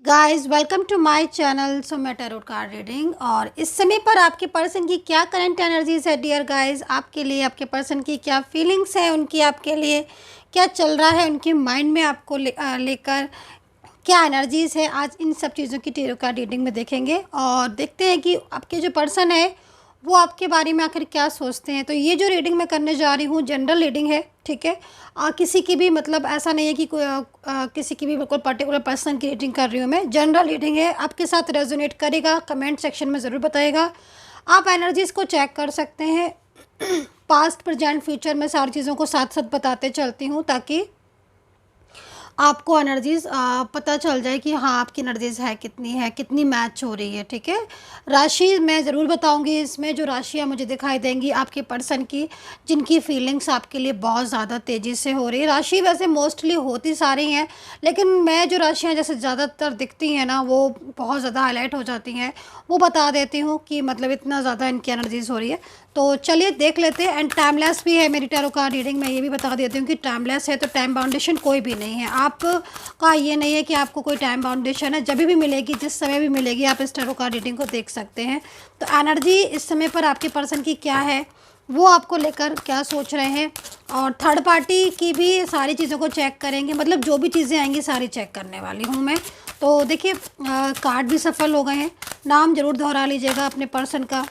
Guys welcome to my channel Saumya tarot card reading. और इस समय पर आपके पर्सन की क्या करंट एनर्जीज है डियर गाइस, आपके लिए आपके पर्सन की क्या फीलिंग्स है, उनकी आपके लिए क्या चल रहा है, उनके माइंड में आपको लेकर क्या एनर्जीज है, आज इन सब चीज़ों की टैरो कार्ड रीडिंग में देखेंगे और देखते हैं कि आपके जो पर्सन है वो आपके बारे में आखिर क्या सोचते हैं। तो ये जो रीडिंग मैं करने जा रही हूँ जनरल रीडिंग है, ठीक है। किसी की भी मतलब ऐसा नहीं है कि कोई किसी की भी बिल्कुल पर्टिकुलर पर्सन की रीडिंग कर रही हूँ मैं। जनरल रीडिंग है, आपके साथ रेजोनेट करेगा कमेंट सेक्शन में ज़रूर बताएगा। आप एनर्जीज़ को चेक कर सकते हैं। पास्ट प्रेजेंट फ्यूचर में सारी चीज़ों को साथ साथ बताते चलती हूँ ताकि आपको एनर्जीज़ पता चल जाए कि हाँ आपकी एनर्जीज़ है कितनी मैच हो रही है, ठीक है। राशि मैं ज़रूर बताऊंगी इसमें, जो राशियाँ मुझे दिखाई देंगी आपके पर्सन की, जिनकी फीलिंग्स आपके लिए बहुत ज़्यादा तेज़ी से हो रही है। राशि वैसे मोस्टली होती सारी हैं, लेकिन मैं जो राशियाँ जैसे ज़्यादातर दिखती हैं ना वो बहुत ज़्यादा हाईलाइट हो जाती हैं, वो बता देती हूँ कि मतलब इतना ज़्यादा इनकी एनर्जीज़ हो रही है। तो चलिए देख लेते हैं। एंड टाइमलेस भी है मेरी टैरो कार्ड रीडिंग, मैं ये भी बता देती हूँ कि टाइमलेस है, तो टाइम बाउंडेशन कोई भी नहीं है। आपका ये नहीं है कि आपको कोई टाइम बाउंडेशन है, जब भी मिलेगी जिस समय भी मिलेगी आप इस टैरो कार्ड रीडिंग को देख सकते हैं। तो एनर्जी इस समय पर आपके पर्सन की क्या है, वो आपको लेकर क्या सोच रहे हैं, और थर्ड पार्टी की भी सारी चीज़ों को चेक करेंगे। मतलब जो भी चीज़ें आएंगी सारी चेक करने वाली हूँ मैं। तो देखिए कार्ड भी सफल हो गए हैं। नाम ज़रूर दोहरा लीजिएगा अपने पर्सन का।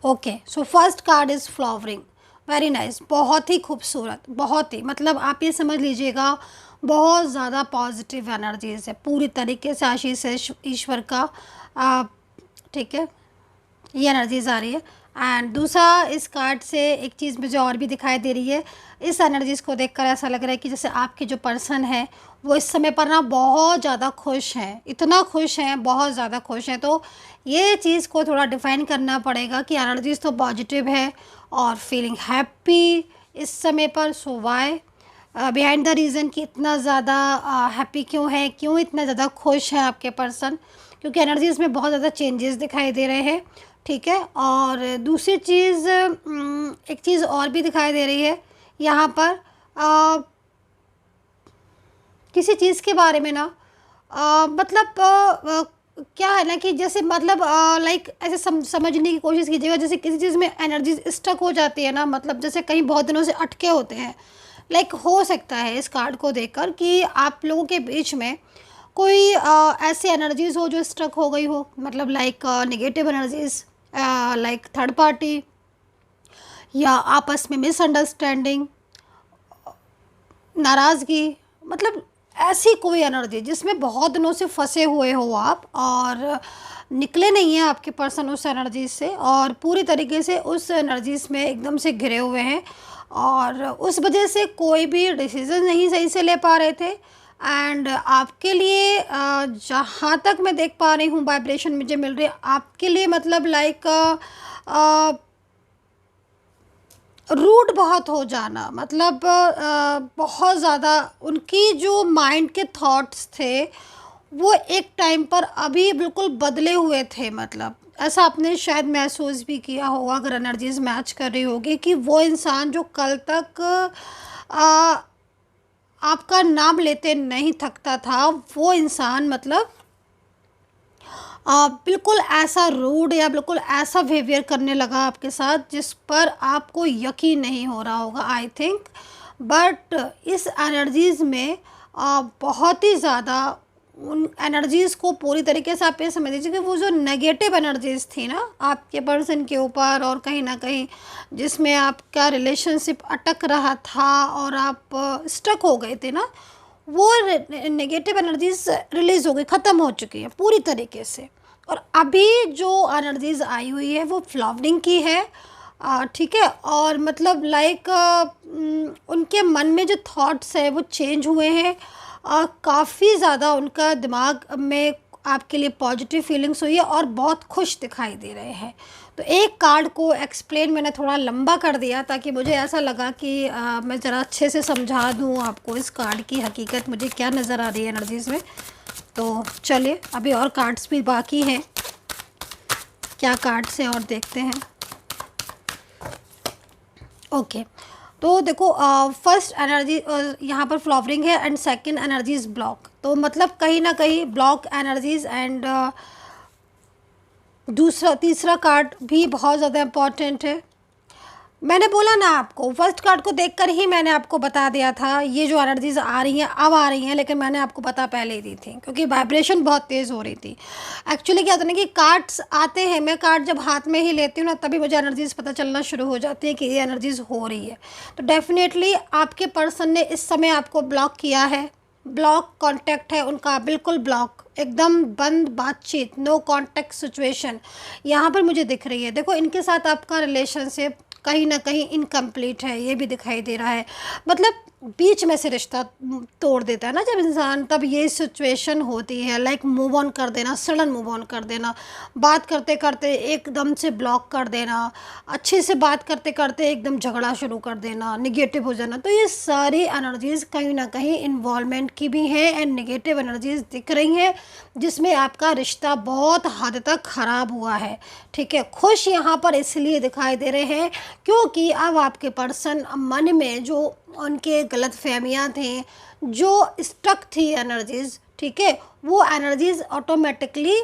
Okay, so first card is flowering, very nice, बहुत ही खूबसूरत, बहुत ही मतलब आप ये समझ लीजिएगा बहुत ज़्यादा पॉजिटिव एनर्जीज है पूरी तरीके से, आशीष है ईश्वर का, ठीक है, ये एनर्जीज आ रही है। एंड दूसरा इस कार्ड से एक चीज़ मुझे और भी दिखाई दे रही है। इस एनर्जीज़ को देखकर ऐसा लग रहा है कि जैसे आपके जो पर्सन है वो इस समय पर ना बहुत ज़्यादा खुश हैं, इतना खुश हैं, बहुत ज़्यादा खुश हैं। तो ये चीज़ को थोड़ा डिफाइन करना पड़ेगा कि एनर्जीज़ तो पॉजिटिव है और फीलिंग हैप्पी इस समय पर। सो वाई बिहाइंड द रीज़न कि इतना ज़्यादा हैप्पी क्यों है, क्यों इतना ज़्यादा खुश है आपके पर्सन, क्योंकि एनर्जीज़ में बहुत ज़्यादा चेंजेस दिखाई दे रहे हैं, ठीक है। और दूसरी चीज़ एक चीज़ और भी दिखाई दे रही है यहाँ पर, किसी चीज़ के बारे में ना मतलब क्या है ना कि जैसे मतलब लाइक ऐसे समझने की कोशिश कीजिएगा, जैसे किसी चीज़ में एनर्जी स्टक हो जाती है ना, मतलब जैसे कहीं बहुत दिनों से अटके होते हैं। लाइक हो सकता है इस कार्ड को देखकर कि आप लोगों के बीच में कोई ऐसी एनर्जीज़ हो जो स्ट्रक हो गई हो, मतलब like negative energies, like third party या आपस में मिसअंडरस्टैंडिंग, नाराज़गी, मतलब ऐसी कोई एनर्जी जिसमें बहुत दिनों से फंसे हुए हो आप और निकले नहीं हैं आपके पर्सन उस एनर्जी से, और पूरी तरीके से उस एनर्जीज में एकदम से घिरे हुए हैं और उस वजह से कोई भी डिसीजन नहीं सही से ले पा रहे थे। एंड आपके लिए जहाँ तक मैं देख पा रही हूँ वाइब्रेशन मुझे मिल रही है आपके लिए, मतलब लाइक रूड बहुत हो जाना, मतलब बहुत ज़्यादा उनकी जो माइंड के थॉट्स थे वो एक टाइम पर अभी बिल्कुल बदले हुए थे। मतलब ऐसा आपने शायद महसूस भी किया होगा अगर एनर्जीज मैच कर रही होगी कि वो इंसान जो कल तक आ, आपका नाम लेते नहीं थकता था, वो इंसान मतलब बिल्कुल ऐसा रूड या बिल्कुल ऐसा बिहेवियर करने लगा आपके साथ जिस पर आपको यकीन नहीं हो रहा होगा आई थिंक। बट इस एनर्जीज़ में बहुत ही ज़्यादा उन एनर्जीज़ को पूरी तरीके से आप ये समझ लीजिए कि वो जो नेगेटिव एनर्जीज़ थी ना आपके पर्सन के ऊपर, और कहीं ना कहीं जिसमें आपका रिलेशनशिप अटक रहा था और आप स्टक हो गए थे ना, वो नेगेटिव एनर्जीज रिलीज़ हो गई, ख़त्म हो चुकी है पूरी तरीके से। और अभी जो एनर्जीज आई हुई है वो फ्लावरिंग की है, ठीक है। और मतलब लाइक उनके मन में जो थॉट्स है वो चेंज हुए हैं, काफ़ी ज़्यादा उनका दिमाग में आपके लिए पॉजिटिव फीलिंग्स हुई है और बहुत खुश दिखाई दे रहे हैं। तो एक कार्ड को एक्सप्लेन मैंने थोड़ा लंबा कर दिया ताकि मुझे ऐसा लगा कि मैं ज़रा अच्छे से समझा दूँ आपको इस कार्ड की हकीकत मुझे क्या नज़र आ रही है एनर्जीज़ में। तो चलिए अभी और कार्ड्स भी बाकी हैं, क्या कार्ड्स हैं और देखते हैं। ओके, तो देखो फर्स्ट एनर्जी यहाँ पर फ्लावरिंग है and second energy is block, तो मतलब कहीं ना कहीं ब्लॉक एनर्जीज एंड दूसरा तीसरा कार्ड भी बहुत ज़्यादा इम्पॉर्टेंट है। मैंने बोला ना आपको, फर्स्ट कार्ड को देखकर ही मैंने आपको बता दिया था ये जो एनर्जीज आ रही हैं अब आ रही हैं, लेकिन मैंने आपको बता पहले ही दी थी क्योंकि वाइब्रेशन बहुत तेज़ हो रही थी। एक्चुअली क्या होता है ना कि कार्ड्स आते हैं, मैं कार्ड जब हाथ में ही लेती हूँ ना तभी मुझे एनर्जीज पता चलना शुरू हो जाती है कि ये एनर्जीज हो रही है। तो डेफिनेटली आपके पर्सन ने इस समय आपको ब्लॉक किया है, ब्लॉक कांटेक्ट है उनका, बिल्कुल ब्लॉक, एकदम बंद बातचीत, नो कांटेक्ट सिचुएशन यहाँ पर मुझे दिख रही है। देखो इनके साथ आपका रिलेशनशिप कहीं ना कहीं इनकम्प्लीट है, ये भी दिखाई दे रहा है। मतलब बीच में से रिश्ता तोड़ देता है ना जब इंसान, तब ये सिचुएशन होती है। लाइक मूव ऑन कर देना, सडन मूव ऑन कर देना, बात करते करते एकदम से ब्लॉक कर देना, अच्छे से बात करते करते एकदम झगड़ा शुरू कर देना, निगेटिव हो जाना। तो ये सारी एनर्जीज़ कहीं ना कहीं इन्वॉल्वमेंट की भी हैं एंड निगेटिव एनर्जीज़ दिख रही हैं जिसमें आपका रिश्ता बहुत हद तक ख़राब हुआ है। ठीक है, खुश यहाँ पर इसलिए दिखाई दे रहे हैं क्योंकि अब आपके पर्सन मन में जो उनके गलत फहमियाँ थी, जो स्टक थी एनर्जीज़, ठीक है, वो एनर्जीज़ ऑटोमेटिकली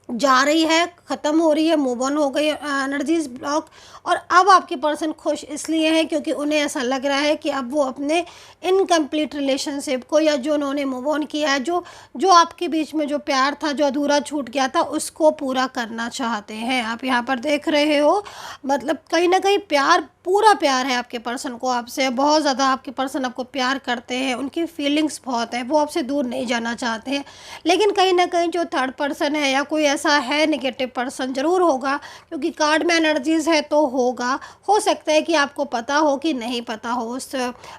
जा रही है, ख़त्म हो रही है, मूव ऑन हो गई एनर्जीज ब्लॉक। और अब आपके पर्सन खुश इसलिए हैं क्योंकि उन्हें ऐसा लग रहा है कि अब वो अपने इनकम्प्लीट रिलेशनशिप को, या जो उन्होंने मूव ऑन किया है, जो जो आपके बीच में जो प्यार था, जो अधूरा छूट गया था, उसको पूरा करना चाहते हैं। आप यहाँ पर देख रहे हो मतलब कहीं ना कहीं प्यार, पूरा प्यार है आपके पर्सन को आपसे, बहुत ज़्यादा आपके पर्सन आपको प्यार करते हैं, उनकी फीलिंग्स बहुत है, वो आपसे दूर नहीं जाना चाहते हैं। लेकिन कहीं ना कहीं जो थर्ड पर्सन है या कोई ऐसा है नेगेटिव पर्सन ज़रूर होगा, क्योंकि कार्ड में एनर्जीज़ है तो होगा। हो सकता है कि आपको पता हो कि नहीं पता हो उस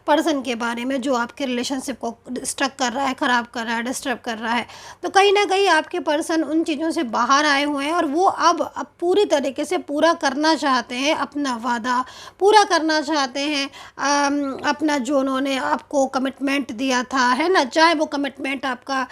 पर्सन के बारे में जो आपके रिलेशनशिप को डिस्टर्ब कर रहा है, ख़राब कर रहा है, डिस्टर्ब कर रहा है। तो कहीं ना कहीं आपके पर्सन उन चीज़ों से बाहर आए हुए हैं और वो अब पूरी तरीके से पूरा करना चाहते हैं अपना वादा, पूरा करना चाहते हैं अपना जो उन्होंने आपको कमिटमेंट दिया था, है ना, चाहे वो कमिटमेंट आपका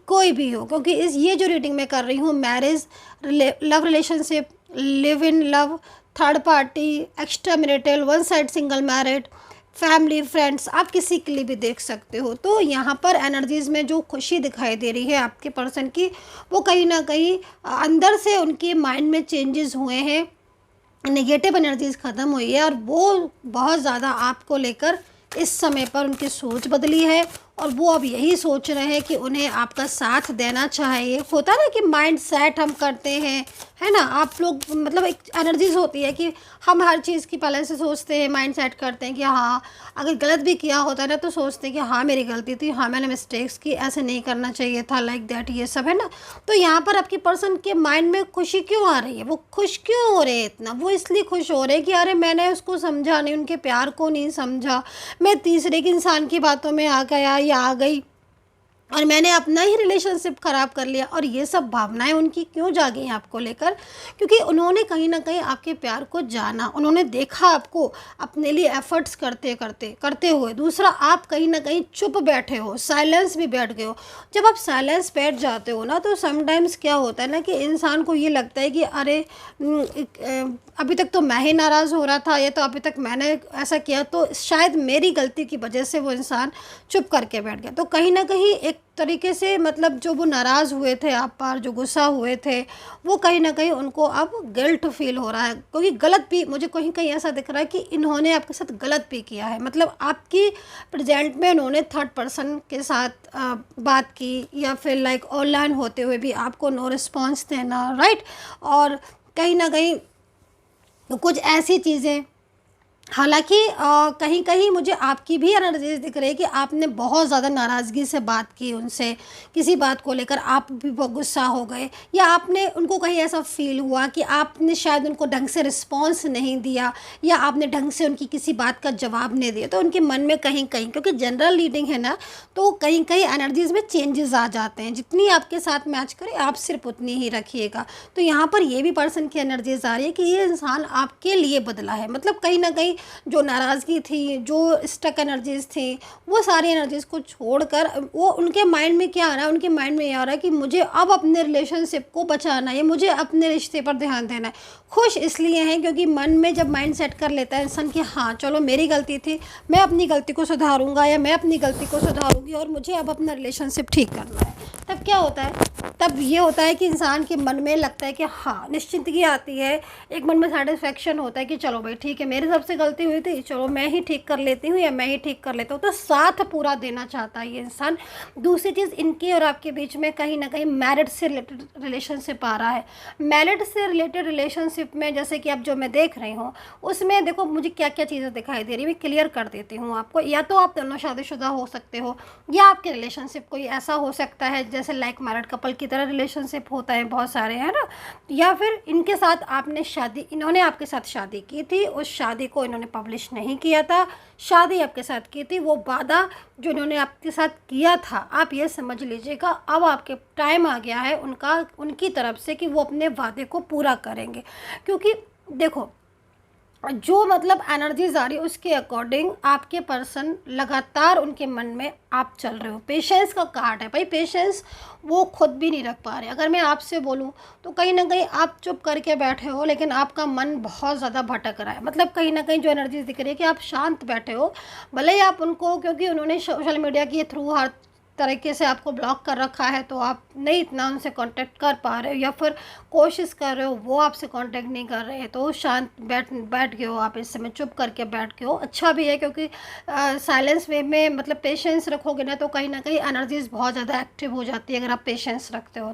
कोई भी हो। क्योंकि ये जो रीडिंग मैं कर रही हूँ, marriage, love relationship, live in love, third party, extra marital, one side single married, family, friends, आप किसी के लिए भी देख सकते हो। तो यहाँ पर एनर्जीज़ में जो खुशी दिखाई दे रही है आपके पर्सन की, वो कहीं ना कहीं अंदर से उनके माइंड में चेंजेस हुए हैं, नेगेटिव एनर्जीज ख़त्म हुई है और वो बहुत ज़्यादा आपको लेकर इस समय पर उनकी सोच बदली है और वो अब यही सोच रहे हैं कि उन्हें आपका साथ देना चाहिए। होता है ना कि माइंड सेट हम करते हैं, है ना, आप लोग मतलब एक एनर्जीज होती है कि हम हर चीज़ की पहले से सोचते हैं, माइंड सेट करते हैं कि हाँ अगर गलत भी किया होता है ना तो सोचते हैं कि हाँ मेरी गलती थी, हाँ मैंने मिस्टेक्स की, ऐसे नहीं करना चाहिए था, लाइक दैट, ये सब है ना। तो यहाँ पर आपके पर्सन के माइंड में खुशी क्यों आ रही है, वो खुश क्यों हो रहे हैं इतना? वो इसलिए खुश हो रहे हैं कि अरे मैंने उसको समझा नहीं, उनके प्यार को नहीं समझा, मैं तीसरे के इंसान की बातों में आ गया या आ गई और मैंने अपना ही रिलेशनशिप ख़राब कर लिया। और ये सब भावनाएं उनकी क्यों जागी हैं आपको लेकर? क्योंकि उन्होंने कहीं ना कहीं आपके प्यार को जाना, उन्होंने देखा आपको अपने लिए एफर्ट्स करते हुए। दूसरा, आप कहीं ना कहीं चुप बैठे हो, साइलेंस भी बैठ गए हो। जब आप साइलेंस बैठ जाते हो ना तो समटाइम्स क्या होता है ना कि इंसान को ये लगता है कि अरे अभी तक तो मैं ही नाराज़ हो रहा था, ये तो अभी तक मैंने ऐसा किया, तो शायद मेरी गलती की वजह से वो इंसान चुप करके बैठ गया। तो कहीं ना कहीं एक तरीके से मतलब जो वो नाराज़ हुए थे आप पर, जो गुस्सा हुए थे, वो कहीं ना कहीं उनको अब गिल्ट फील हो रहा है। क्योंकि गलत भी, मुझे कहीं कहीं ऐसा दिख रहा है कि इन्होंने आपके साथ गलत भी किया है। मतलब आपकी प्रेजेंट में उन्होंने थर्ड पर्सन के साथ बात की या फिर लाइक ऑनलाइन होते हुए भी आपको नो रिस्पॉन्स देना, राइट। और कहीं ना कहीं कुछ ऐसी चीज़ें, हालांकि कहीं कहीं मुझे आपकी भी एनर्जीज दिख रही है कि आपने बहुत ज़्यादा नाराज़गी से बात की उनसे, किसी बात को लेकर आप भी बहुत गुस्सा हो गए, या आपने उनको कहीं ऐसा फील हुआ कि आपने शायद उनको ढंग से रिस्पॉन्स नहीं दिया, या आपने ढंग से उनकी किसी बात का जवाब नहीं दिया। तो उनके मन में कहीं कहीं, क्योंकि जनरल रीडिंग है ना, तो कहीं कहीं एनर्जीज़ में चेंजेस आ जाते हैं। जितनी आपके साथ मैच करे आप सिर्फ उतनी ही रखिएगा। तो यहाँ पर ये भी पर्सन की एनर्जीज आ रही है कि ये इंसान आपके लिए बदला है। मतलब कहीं ना कहीं जो नाराज़गी थी, जो स्टक एनर्जीज़ थी, वो सारी एनर्जीज़ को छोड़कर वो उनके माइंड में क्या आ रहा है, उनके माइंड में ये आ रहा है कि मुझे अब अपने रिलेशनशिप को बचाना है, मुझे अपने रिश्ते पर ध्यान देना है। खुश इसलिए हैं क्योंकि मन में जब माइंड सेट कर लेता है इंसान कि हाँ चलो मेरी गलती थी, मैं अपनी गलती को सुधारूंगा या मैं अपनी गलती को सुधारूंगी और मुझे अब अपना रिलेशनशिप ठीक करना है, तब क्या होता है, तब ये होता है कि इंसान के मन में लगता है कि हाँ निश्चिंतगी आती है, एक मन में सेटिस्फेक्शन होता है कि चलो भाई ठीक है, मेरे सबसे गलती हुई थी, चलो मैं ही ठीक कर लेती हूँ या मैं ही ठीक कर लेता हूँ। तो साथ पूरा देना चाहता है ये इंसान। दूसरी चीज़, इनके और आपके बीच में कहीं ना कहीं मैरिड से रिलेटेड रिलेशनशिप आ रहा है। मैरिड से रिलेटेड रिलेशनशिप में जैसे कि अब जो मैं देख रही हूँ उसमें देखो मुझे क्या क्या चीज़ें दिखाई दे रही है, मैं क्लियर कर देती हूँ आपको। या तो आप दोनों शादीशुदा हो सकते हो या आपके रिलेशनशिप कोई ऐसा हो सकता है जैसे लाइक मैरिड कपल की तरह रिलेशनशिप होता है, बहुत सारे हैं ना। या फिर इनके साथ आपने शादी, इन्होंने आपके साथ शादी की थी, उस शादी को इन्होंने पब्लिश नहीं किया था, शादी आपके साथ की थी, वो वादा जो इन्होंने आपके साथ किया था, आप ये समझ लीजिएगा अब आपके टाइम आ गया है उनका, उनकी तरफ से कि वो अपने वादे को पूरा करेंगे। क्योंकि देखो जो मतलब एनर्जीज आ रही है उसके अकॉर्डिंग आपके पर्सन लगातार उनके मन में आप चल रहे हो। पेशेंस का कार्ड है भाई, पेशेंस वो खुद भी नहीं रख पा रहे। अगर मैं आपसे बोलूं तो कहीं ना कहीं आप चुप करके बैठे हो लेकिन आपका मन बहुत ज़्यादा भटक रहा है। मतलब कहीं ना कहीं जो एनर्जीज दिख रही है कि आप शांत बैठे हो, भले ही आप उनको, क्योंकि उन्होंने सोशल मीडिया के थ्रू हर तरीके से आपको ब्लॉक कर रखा है तो आप नहीं इतना उनसे कांटेक्ट कर पा रहे हो, या फिर कोशिश कर रहे हो वो आपसे कांटेक्ट नहीं कर रहे हैं, तो शांत बैठ गए हो आप, इस समय चुप करके बैठ गए हो। अच्छा भी है क्योंकि साइलेंस वे में मतलब पेशेंस रखोगे ना तो कहीं एनर्जीज़ बहुत ज़्यादा एक्टिव हो जाती है अगर आप पेशेंस रखते हो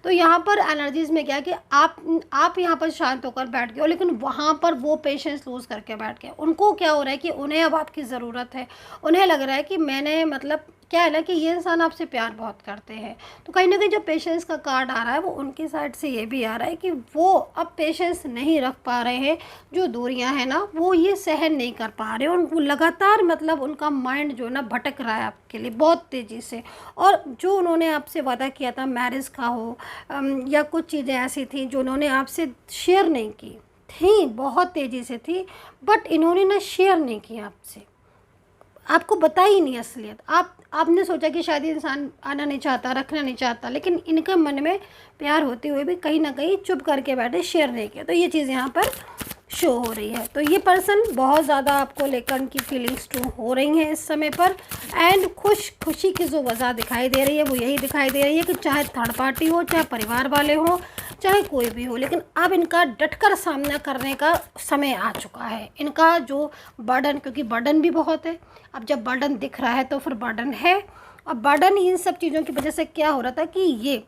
तो यहाँ पर एनर्जीज़ में क्या है कि आप यहाँ पर शांत होकर बैठ गए हो लेकिन वहाँ पर वो पेशेंस लूज़ करके बैठ गए। उनको क्या हो रहा है कि उन्हें अब आपकी ज़रूरत है, उन्हें लग रहा है कि मैंने मतलब क्या है ना कि ये इंसान आपसे प्यार बहुत करते हैं। तो कहीं ना कहीं जो पेशेंस का कार्ड आ रहा है वो उनकी साइड से ये भी आ रहा है कि वो अब पेशेंस नहीं रख पा रहे हैं, जो दूरियां हैं ना वो ये सहन नहीं कर पा रहे, और वो लगातार मतलब उनका माइंड जो है ना भटक रहा है आपके लिए बहुत तेज़ी से। और जो उन्होंने आपसे वादा किया था मैरिज का हो या कुछ चीज़ें ऐसी थी जो उन्होंने आपसे शेयर नहीं की थी, बहुत तेज़ी से थी, बट इन्होंने ना शेयर नहीं किया आपसे, आपको बता ही नहीं असलियत। आपने सोचा कि शायद ये इंसान आना नहीं चाहता, रखना नहीं चाहता, लेकिन इनके मन में प्यार होते हुए भी कहीं ना कहीं चुप करके बैठे, शेयर नहीं किया। तो ये चीज़ यहाँ पर शो हो रही है। तो ये पर्सन बहुत ज़्यादा आपको लेकर उनकी फीलिंग्स ट्रू हो रही हैं इस समय पर। एंड खुशी की जो वजह दिखाई दे रही है वो यही दिखाई दे रही है कि चाहे थर्ड पार्टी हो, चाहे परिवार वाले हो, चाहे कोई भी हो, लेकिन अब इनका डटकर सामना करने का समय आ चुका है। इनका जो बर्डन, क्योंकि बर्डन भी बहुत है, अब जब बर्डन दिख रहा है तो फिर बर्डन है। अब बर्डन इन सब चीज़ों की वजह से क्या हो रहा था कि ये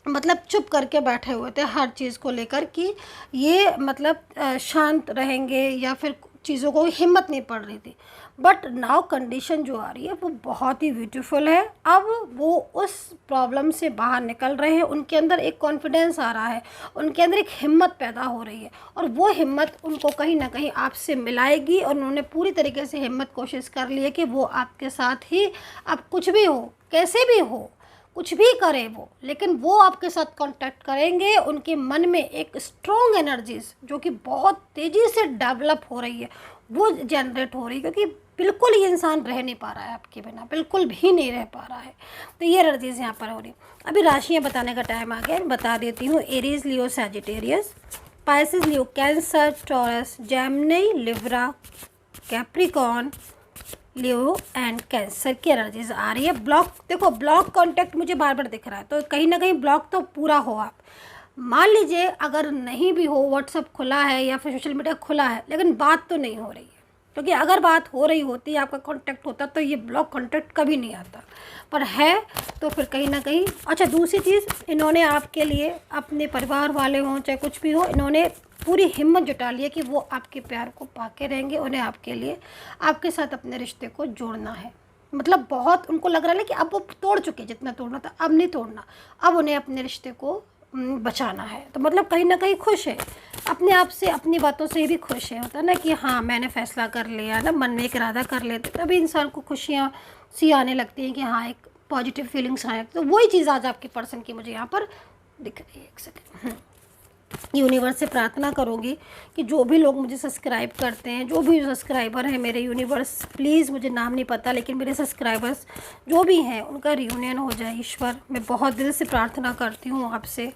मतलब चुप करके बैठे हुए थे हर चीज़ को लेकर कि ये मतलब शांत रहेंगे या फिर चीज़ों को हिम्मत नहीं पड़ रही थी। बट नाउ कंडीशन जो आ रही है वो बहुत ही ब्यूटीफुल है। अब वो उस प्रॉब्लम से बाहर निकल रहे हैं, उनके अंदर एक कॉन्फिडेंस आ रहा है, उनके अंदर एक हिम्मत पैदा हो रही है, और वो हिम्मत उनको कहीं ना कहीं आपसे मिलाएगी। और उन्होंने पूरी तरीके से हिम्मत कोशिश कर ली है कि वो आपके साथ ही, अब कुछ भी हो, कैसे भी हो, कुछ भी करे वो, लेकिन वो आपके साथ कांटेक्ट करेंगे। उनके मन में एक स्ट्रॉन्ग एनर्जीज जो कि बहुत तेज़ी से डेवलप हो रही है वो जनरेट हो रही है, क्योंकि बिल्कुल ये इंसान रह नहीं पा रहा है आपके बिना, बिल्कुल भी नहीं रह पा रहा है। तो ये एनर्जीज यहाँ पर हो रही है। अभी राशियाँ बताने का टाइम आ गया, बता देती हूँ। Aries, Leo, Sagittarius, Pisces, Leo, cancer, taurus, Gemini, Libra, Capricorn, Leo and cancer की एनर्जीज आ रही है। ब्लॉक, देखो ब्लॉक कांटेक्ट मुझे बार बार दिख रहा है, तो कहीं ना कहीं ब्लॉक तो पूरा हो। आप मान लीजिए अगर नहीं भी हो, व्हाट्सअप खुला है या फिर सोशल मीडिया खुला है, लेकिन बात तो नहीं हो रही है, क्योंकि अगर बात हो रही होती, आपका कांटेक्ट होता, तो ये ब्लॉक कांटेक्ट कभी नहीं आता, पर है तो फिर कहीं ना कहीं। अच्छा, दूसरी चीज़, इन्होंने आपके लिए, अपने परिवार वाले हों चाहे कुछ भी हो, इन्होंने पूरी हिम्मत जुटा ली है कि वो आपके प्यार को पाके रहेंगे। उन्हें आपके लिए, आपके साथ अपने रिश्ते को जोड़ना है। मतलब बहुत उनको लग रहा है कि अब वो तोड़ चुके, जितना तोड़ना था अब नहीं तोड़ना, अब उन्हें अपने रिश्ते को बचाना है। तो मतलब कहीं ना कहीं खुश है अपने आप से, अपनी बातों से भी खुश है। होता है ना कि हाँ मैंने फ़ैसला कर लिया ना, मन में एक इरादा कर लेते, तभी इंसान को खुशियाँ सी आने लगती हैं कि हाँ एक पॉजिटिव फीलिंग्स आए। तो वही चीज़ आज आपके पर्सन की मुझे यहाँ पर दिख रही है। एक सेकेंड, यूनिवर्स से प्रार्थना करूँगी कि जो भी लोग मुझे सब्सक्राइब करते हैं, जो भी सब्सक्राइबर हैं मेरे, यूनिवर्स प्लीज़, मुझे नाम नहीं पता लेकिन मेरे सब्सक्राइबर्स जो भी हैं उनका रियूनियन हो जाए। ईश्वर, मैं बहुत दिल से प्रार्थना करती हूँ आपसे।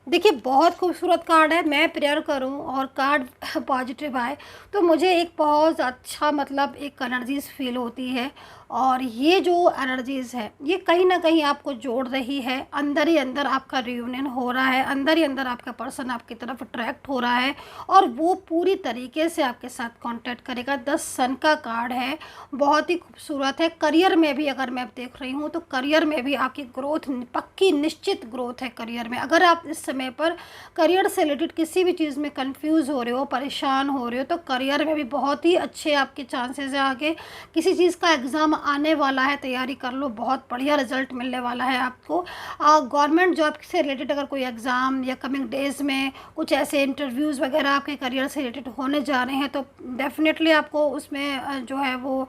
देखिए बहुत खूबसूरत कार्ड है। मैं प्रेयर करूं और कार्ड पॉजिटिव आए तो मुझे एक बहुत अच्छा मतलब एक एनर्जीज फील होती है। और ये जो एनर्जीज़ है ये कहीं ना कहीं आपको जोड़ रही है। अंदर ही अंदर आपका रियूनियन हो रहा है, अंदर ही अंदर आपका पर्सन आपकी तरफ अट्रैक्ट हो रहा है और वो पूरी तरीके से आपके साथ कांटेक्ट करेगा। 10 सन का कार्ड है, बहुत ही खूबसूरत है। करियर में भी अगर मैं देख रही हूँ तो करियर में भी आपकी ग्रोथ पक्की निश्चित ग्रोथ है करियर में। अगर आप इस समय पर करियर से रिलेटेड किसी भी चीज़ में कंफ्यूज हो रहे हो, परेशान हो रहे हो, तो करियर में भी बहुत ही अच्छे आपके चांसेस है। आगे किसी चीज़ का एग्ज़ाम आने वाला है, तैयारी कर लो, बहुत बढ़िया रिजल्ट मिलने वाला है आपको। गवर्नमेंट जॉब से रिलेटेड अगर कोई एग्ज़ाम या कमिंग डेज़ में कुछ ऐसे इंटरव्यूज़ वगैरह आपके करियर से रिलेटेड होने जा रहे हैं तो डेफिनेटली आपको उसमें जो है वो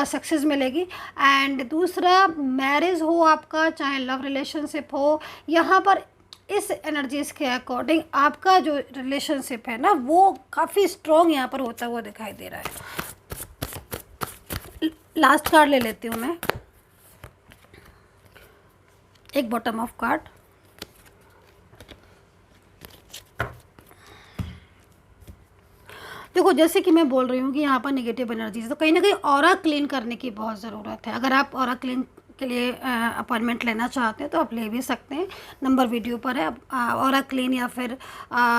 सक्सेस मिलेगी। एंड दूसरा, मैरिज हो आपका, चाहे लव रिलेशनशिप हो, यहाँ पर इस एनर्जीज़ के अकॉर्डिंग आपका जो रिलेशनशिप है ना वो काफ़ी स्ट्रॉन्ग यहाँ पर होता हुआ दिखाई दे रहा है। लास्ट कार्ड ले लेती हूँ मैं, एक बॉटम ऑफ कार्ड। देखो जैसे कि मैं बोल रही हूँ कि यहाँ पर नेगेटिव एनर्जीज, तो कहीं ना कहीं ऑरा क्लीन करने की बहुत ज़रूरत है। अगर आप ऑरा क्लीन के लिए अपॉइंटमेंट लेना चाहते हैं तो आप ले भी सकते हैं, नंबर वीडियो पर है। ऑरा क्लीन या फिर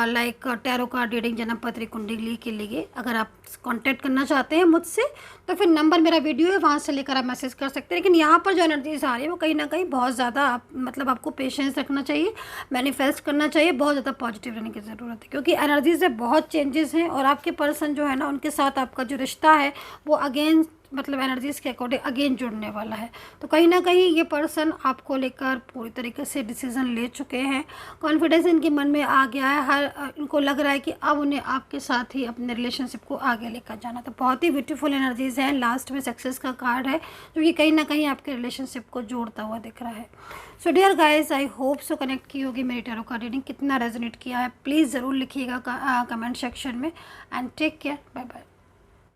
लाइक टैरो कार्ड रीडिंग, जन्म पत्री कुंडली के लिए अगर आप कांटेक्ट करना चाहते हैं मुझसे तो फिर नंबर मेरा वीडियो है, वहाँ से लेकर आप मैसेज कर सकते हैं। लेकिन यहाँ पर जो एनर्जीज आ रही है वो कहीं ना कहीं बहुत ज़्यादा मतलब आपको पेशेंस रखना चाहिए, मैनिफेस्ट करना चाहिए, बहुत ज़्यादा पॉजिटिव रहने की ज़रूरत है क्योंकि एनर्जीज में बहुत चेंजेस हैं और आपके पर्सन जो है ना उनके साथ आपका जो रिश्ता है वो अगेन मतलब एनर्जीज़ के अकॉर्डिंग अगेन जुड़ने वाला है। तो कहीं ना कहीं ये पर्सन आपको लेकर पूरी तरीके से डिसीज़न ले चुके हैं, कॉन्फिडेंस इनके मन में आ गया है, हर इनको लग रहा है कि अब उन्हें आपके साथ ही अपने रिलेशनशिप को आगे लेकर जाना। तो बहुत ही ब्यूटीफुल एनर्जीज़ हैं। लास्ट में सक्सेस का कार्ड है जो कि कहीं ना कहीं आपके रिलेशनशिप को जोड़ता हुआ दिख रहा है। So dear guys, I hope so connect की होगी मेरी टैरो का रीडिंग, कितना रेजोनेट किया है प्लीज़ ज़रूर लिखिएगा कमेंट सेक्शन में। And take care, bye bye.